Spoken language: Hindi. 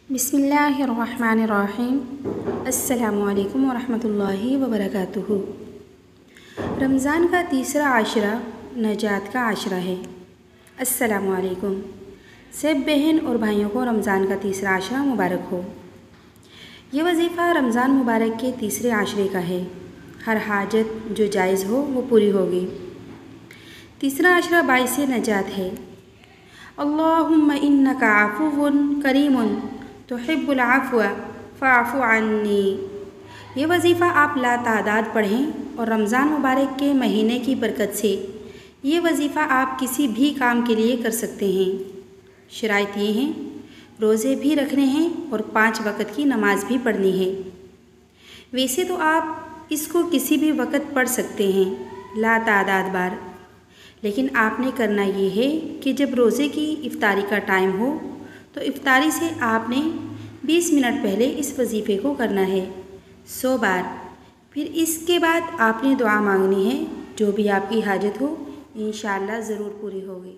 बिस्मिल्लाहिर्रहमानिर्रहीम। अस्सलामुअलैकुम वरहमतुल्लाहि वबरकातुहू। रमज़ान का तीसरा आशरा नजात का आशरा है। अस्सलामुअलैकुम। सब बहन और भाइयों को रमज़ान का तीसरा आशरा मुबारक हो। ये वजीफ़ा रमज़ान मुबारक के तीसरे आशरे का है। हर हाजत जो जायज़ हो वो पूरी होगी। तीसरा आशरा बाइस नजात है। अल्लाहुम्मा इन्नका अफ़ुव्वुन करीमुन तुहिब्बुल अफ़्व फ़अफ़ु अन्नी। ये वजीफ़ा आप लातादाद पढ़ें और रमज़ान मुबारक के महीने की बरकत से ये वजीफ़ा आप किसी भी काम के लिए कर सकते हैं। शराइत ये हैं, रोज़े भी रखने हैं और 5 वक़्त की नमाज भी पढ़नी है। वैसे तो आप इसको किसी भी वक़्त पढ़ सकते हैं लातादाद बार, लेकिन आपने करना ये है कि जब रोज़े की इफ्तारी का टाइम हो तो इफ्तारी से आपने 20 मिनट पहले इस वजीफ़े को करना है 100 बार। फिर इसके बाद आपने दुआ मांगनी है, जो भी आपकी हाजत हो इंशाअल्लाह ज़रूर पूरी होगी।